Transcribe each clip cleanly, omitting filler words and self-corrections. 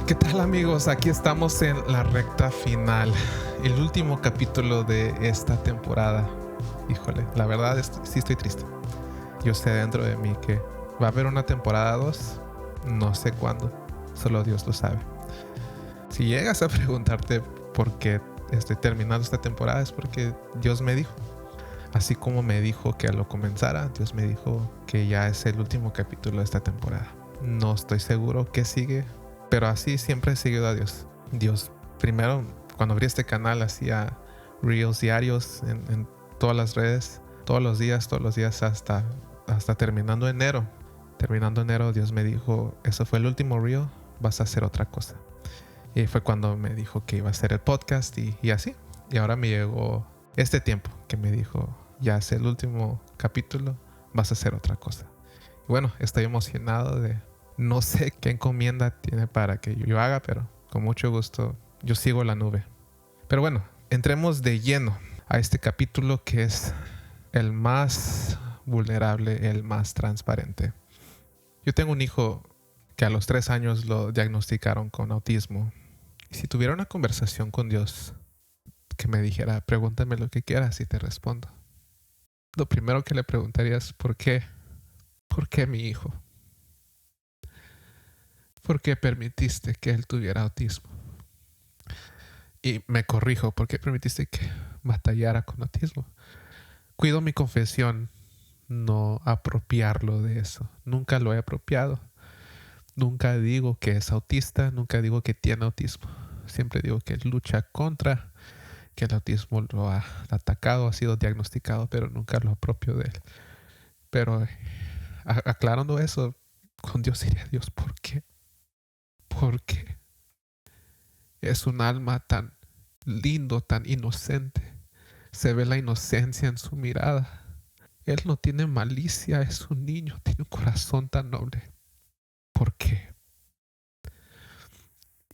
¿Qué tal, amigos? Aquí estamos en la recta final, el último capítulo de esta temporada. Híjole, la verdad sí estoy triste. Yo sé dentro de mí que va a haber una temporada 2, no sé cuándo, solo Dios lo sabe. Si llegas a preguntarte por qué estoy terminando esta temporada, es porque Dios me dijo. Así como me dijo que lo comenzara, Dios me dijo que ya es el último capítulo de esta temporada. No estoy seguro qué sigue, pero así siempre he seguido a Dios. Dios, primero, cuando abrí este canal, hacía reels diarios en todas las redes, todos los días, hasta terminando enero. Terminando enero, Dios me dijo, eso fue el último reel, vas a hacer otra cosa. Y fue cuando me dijo que iba a hacer el podcast y así. Y ahora me llegó este tiempo que me dijo, ya es el último capítulo, vas a hacer otra cosa. Y bueno, estoy emocionado de... No sé qué encomienda tiene para que yo haga, pero con mucho gusto yo sigo la nube. Pero bueno, entremos de lleno a este capítulo que es el más vulnerable, el más transparente. Yo tengo un hijo que a los 3 años lo diagnosticaron con autismo. Y si tuviera una conversación con Dios que me dijera, pregúntame lo que quieras y te respondo, lo primero que le preguntaría es ¿por qué? ¿Por qué mi hijo? ¿Por qué permitiste que él tuviera autismo? Y me corrijo, ¿por qué permitiste que batallara con autismo? Cuido mi confesión, no apropiarlo de eso. Nunca lo he apropiado. Nunca digo que es autista, nunca digo que tiene autismo. Siempre digo que lucha contra, que el autismo lo ha atacado, ha sido diagnosticado, pero nunca lo apropio de él. Pero aclarando eso, con Dios diría, Dios, ¿por qué? ¿Por qué? Es un alma tan lindo, tan inocente. Se ve la inocencia en su mirada. Él no tiene malicia, es un niño, tiene un corazón tan noble. ¿Por qué?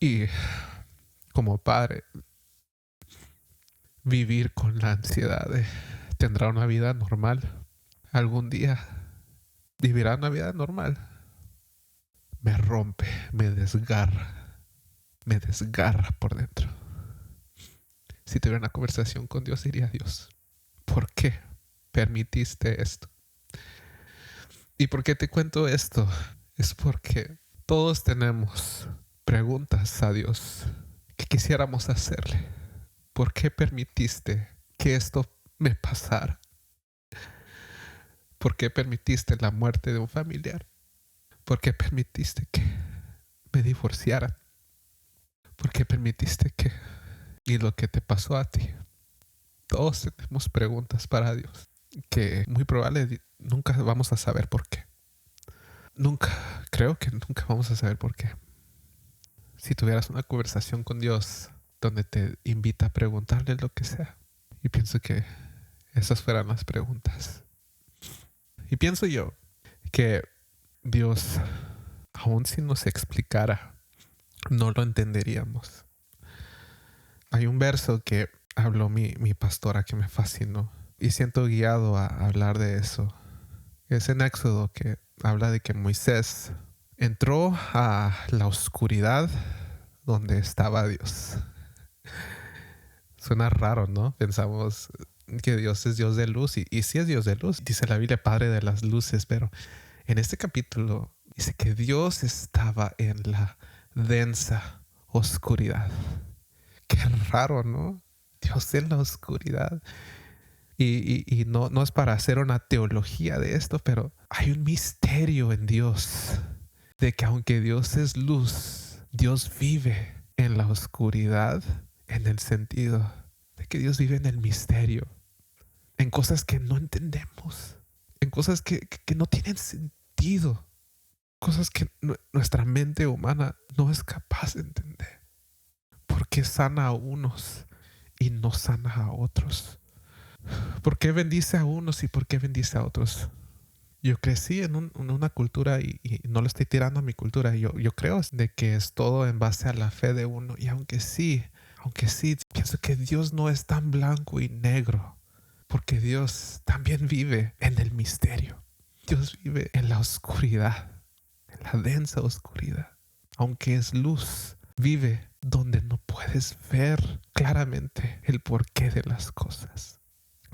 Y como padre, vivir con la ansiedad de ¿tendrá una vida normal? ¿Algún día vivirá una vida normal? Me rompe, me desgarra por dentro. Si tuviera una conversación con Dios, diría Dios, ¿por qué permitiste esto? ¿Y por qué te cuento esto? Es porque todos tenemos preguntas a Dios que quisiéramos hacerle. ¿Por qué permitiste que esto me pasara? ¿Por qué permitiste la muerte de un familiar? ¿Por qué permitiste que me divorciaran? ¿Por qué permitiste que... y lo que te pasó a ti? Todos tenemos preguntas para Dios que muy probable nunca vamos a saber por qué. Creo que nunca vamos a saber por qué. Si tuvieras una conversación con Dios donde te invita a preguntarle lo que sea. Y pienso que esas fueran las preguntas. Y pienso yo que Dios, aun si nos explicara, no lo entenderíamos. Hay un verso que habló mi pastora que me fascinó y siento guiado a hablar de eso. Es en Éxodo que habla de que Moisés entró a la oscuridad donde estaba Dios. Suena raro, ¿no? Pensamos que Dios es Dios de luz y sí es Dios de luz. Dice la Biblia, Padre de las luces, pero en este capítulo dice que Dios estaba en la densa oscuridad. Qué raro, ¿no? Dios en la oscuridad. Y no es para hacer una teología de esto, pero hay un misterio en Dios de que aunque Dios es luz, Dios vive en la oscuridad, en el sentido de que Dios vive en el misterio, en cosas que no entendemos, en cosas que no tienen sentido, cosas que nuestra mente humana no es capaz de entender. ¿Por qué sana a unos y no sana a otros? ¿Por qué bendice a unos y por qué bendice a otros? Yo crecí en una cultura y no le estoy tirando a mi cultura. Yo creo de que es todo en base a la fe de uno. Y aunque sí, pienso que Dios no es tan blanco y negro. Porque Dios también vive en el misterio. Dios vive en la oscuridad, en la densa oscuridad. aunque es luz, vive donde no puedes ver claramente el porqué de las cosas.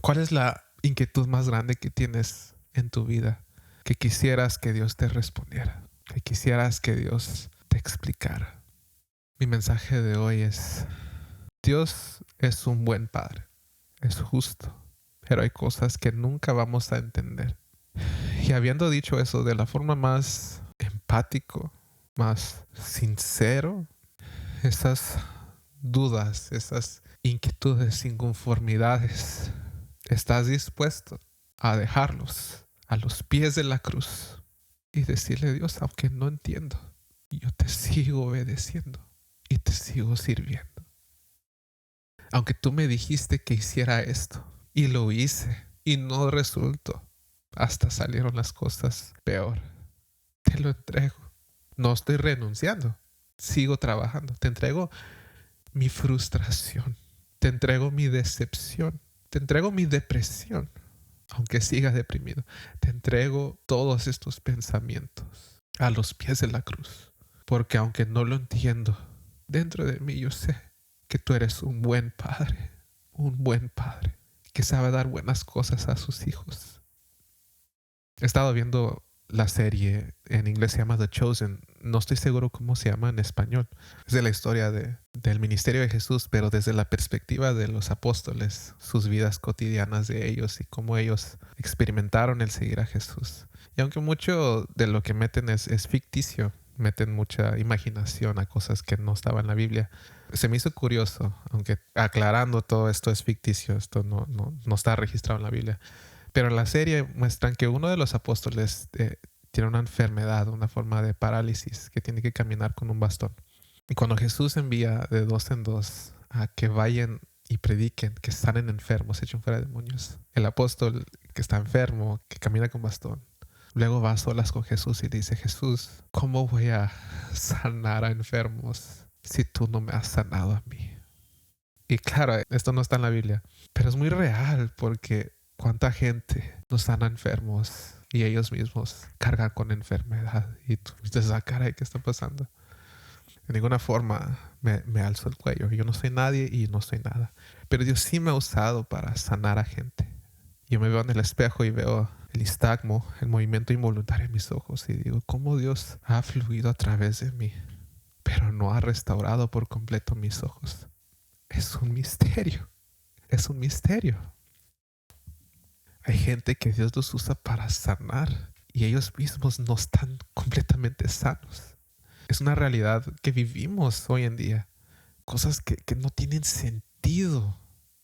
¿Cuál es la inquietud más grande que tienes en tu vida? Que quisieras que Dios te respondiera, que quisieras que Dios te explicara. Mi mensaje de hoy es: Dios es un buen Padre, es justo, pero hay cosas que nunca vamos a entender. Y habiendo dicho eso de la forma más empático, más sincero, esas dudas, esas inquietudes, inconformidades, ¿estás dispuesto a dejarlos a los pies de la cruz y decirle: Dios, aunque no entiendo, yo te sigo obedeciendo y te sigo sirviendo? Aunque tú me dijiste que hiciera esto y lo hice y no resultó, hasta salieron las cosas peor, te lo entrego. No estoy renunciando, sigo trabajando. Te entrego mi frustración, te entrego mi decepción, te entrego mi depresión, aunque siga deprimido. Te entrego todos estos pensamientos a los pies de la cruz, porque aunque no lo entiendo, dentro de mí yo sé que tú eres un buen padre que sabe dar buenas cosas a sus hijos. He estado viendo la serie, en inglés se llama The Chosen, no estoy seguro cómo se llama en español. Es de la historia del ministerio de Jesús, pero desde la perspectiva de los apóstoles, sus vidas cotidianas de ellos y cómo ellos experimentaron el seguir a Jesús. Y aunque mucho de lo que meten es ficticio, meten mucha imaginación a cosas que no estaban en la Biblia, se me hizo curioso, aunque aclarando todo esto es ficticio, esto no está registrado en la Biblia. Pero en la serie muestran que uno de los apóstoles tiene una enfermedad, una forma de parálisis, que tiene que caminar con un bastón. Y cuando Jesús envía de dos en dos a que vayan y prediquen, que sanen enfermos, echen fuera demonios, el apóstol que está enfermo, que camina con bastón, luego va a solas con Jesús y dice: Jesús, ¿cómo voy a sanar a enfermos si tú no me has sanado a mí? Y claro, esto no está en la Biblia, pero es muy real, porque cuánta gente nos sana enfermos y ellos mismos cargan con enfermedad. Y tú dices: ah, caray, ¿qué está pasando? De ninguna forma me alzo el cuello. Yo no soy nadie y no soy nada. Pero Dios sí me ha usado para sanar a gente. Yo me veo en el espejo y veo el nistagmo, el movimiento involuntario en mis ojos, y digo: ¿cómo Dios ha fluido a través de mí, pero no ha restaurado por completo mis ojos? Es un misterio. Es un misterio. Hay gente que Dios los usa para sanar y ellos mismos no están completamente sanos. Es una realidad que vivimos hoy en día. Cosas que no tienen sentido.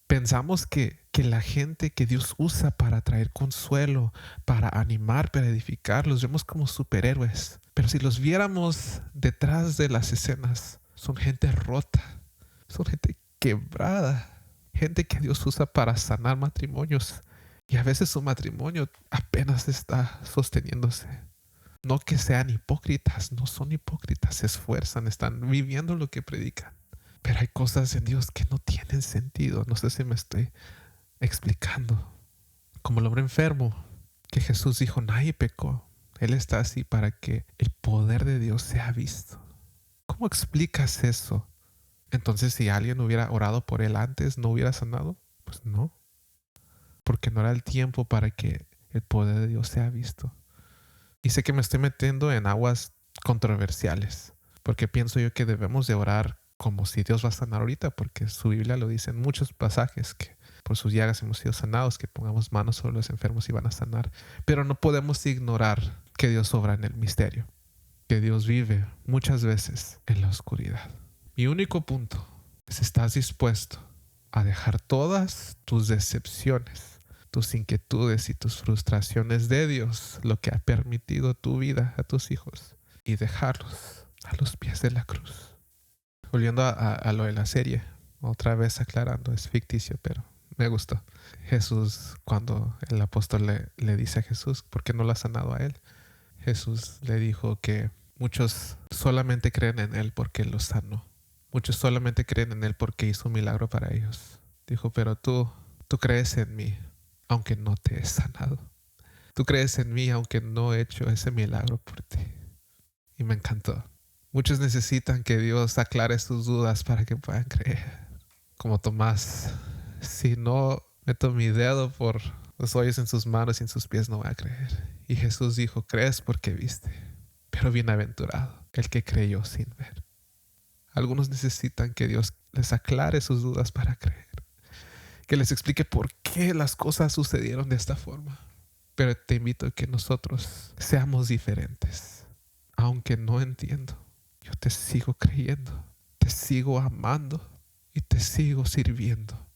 Pensamos que la gente que Dios usa para traer consuelo, para animar, para edificar, los vemos como superhéroes. Pero si los viéramos detrás de las escenas, son gente rota, son gente quebrada, gente que Dios usa para sanar matrimonios. Y a veces su matrimonio apenas está sosteniéndose. No que sean hipócritas, no son hipócritas, se esfuerzan, están viviendo lo que predican. Pero hay cosas en Dios que no tienen sentido. No sé si me estoy explicando. Como el hombre enfermo, que Jesús dijo: nadie pecó. Él está así para que el poder de Dios sea visto. ¿Cómo explicas eso? Entonces, si alguien hubiera orado por él antes, ¿no hubiera sanado? Pues no. Porque no era el tiempo para que el poder de Dios sea visto. Y sé que me estoy metiendo en aguas controversiales, porque pienso yo que debemos de orar como si Dios va a sanar ahorita, porque su Biblia lo dice en muchos pasajes, que por sus llagas hemos sido sanados, que pongamos manos sobre los enfermos y van a sanar. Pero no podemos ignorar que Dios obra en el misterio, que Dios vive muchas veces en la oscuridad. Mi único punto es: ¿estás dispuesto a dejar todas tus decepciones, tus inquietudes y tus frustraciones de Dios, lo que ha permitido tu vida, a tus hijos, y dejarlos a los pies de la cruz? Volviendo a lo de la serie, otra vez aclarando, es ficticio, pero me gustó. Jesús, cuando el apóstol le dice a Jesús: ¿por qué no lo ha sanado a él? Jesús le dijo que muchos solamente creen en él porque lo sanó. Muchos solamente creen en él porque hizo un milagro para ellos. Dijo: pero tú crees en mí aunque no te he sanado. Tú crees en mí aunque no he hecho ese milagro por ti. Y me encantó. Muchos necesitan que Dios aclare sus dudas para que puedan creer. Como Tomás, si no meto mi dedo por los hoyos en sus manos y en sus pies, no voy a creer. Y Jesús dijo, crees porque viste, pero bienaventurado el que creyó sin ver. Algunos necesitan que Dios les aclare sus dudas para creer, que les explique por qué las cosas sucedieron de esta forma. Pero te invito a que nosotros seamos diferentes. Aunque no entiendo, yo te sigo creyendo, te sigo amando y te sigo sirviendo.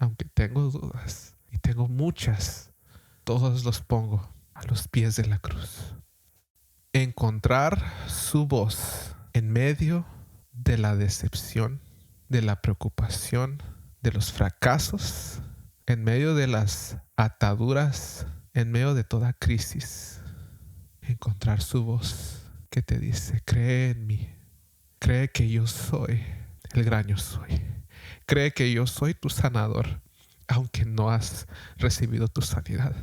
Aunque tengo dudas, y tengo muchas, todos los pongo a los pies de la cruz. Encontrar su voz en medio de la decepción, de la preocupación, de los fracasos, en medio de las ataduras, en medio de toda crisis. Encontrar su voz que te dice, cree en mí, cree que yo soy el gran yo soy, cree que yo soy tu sanador, aunque no has recibido tu sanidad.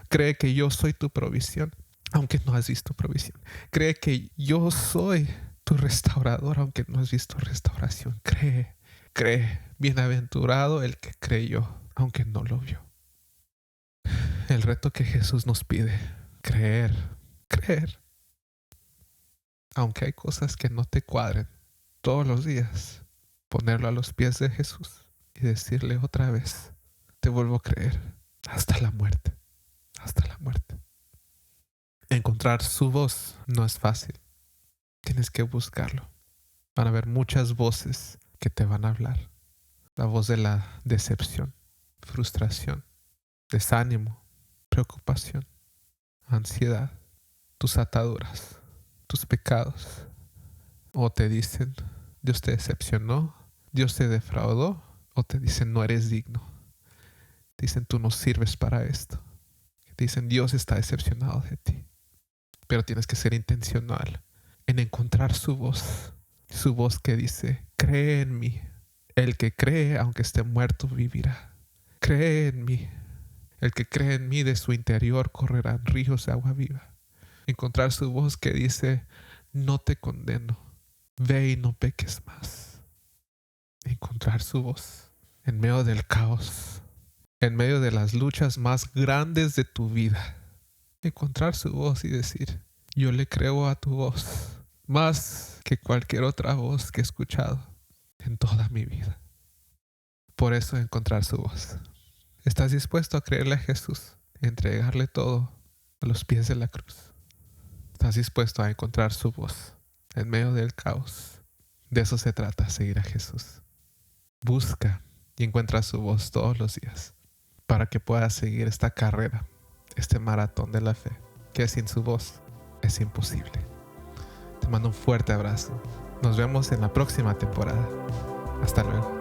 Cree que yo soy tu provisión, aunque no has visto provisión. Cree que yo soy tu restaurador, aunque no has visto restauración. Cree. Bienaventurado el que creyó, aunque no lo vio. El reto que Jesús nos pide, creer. Aunque hay cosas que no te cuadren, todos los días, ponerlo a los pies de Jesús y decirle otra vez, te vuelvo a creer hasta la muerte. Encontrar su voz no es fácil. Tienes que buscarlo. Van a haber muchas voces que te van a hablar. La voz de la decepción, frustración, desánimo, preocupación, ansiedad, tus ataduras, tus pecados. O te dicen, Dios te decepcionó, Dios te defraudó, o te dicen, no eres digno. Dicen, tú no sirves para esto. Dicen, Dios está decepcionado de ti. Pero tienes que ser intencional en encontrar su voz que dice, cree en mí. El que cree, aunque esté muerto, vivirá. Cree en mí. El que cree en mí, de su interior correrán ríos de agua viva. Encontrar su voz que dice, no te condeno, ve y no peques más. Encontrar su voz en medio del caos, en medio de las luchas más grandes de tu vida. Encontrar su voz y decir, yo le creo a tu voz más que cualquier otra voz que he escuchado en toda mi vida. Por eso encontrar su voz. ¿Estás dispuesto a creerle a Jesús? Entregarle todo a los pies de la cruz. ¿Estás dispuesto a encontrar su voz en medio del caos? De eso se trata, seguir a Jesús. Busca y encuentra su voz todos los días para que puedas seguir esta carrera, este maratón de la fe, que sin su voz es imposible. Te mando un fuerte abrazo. Nos vemos en la próxima temporada. Hasta luego.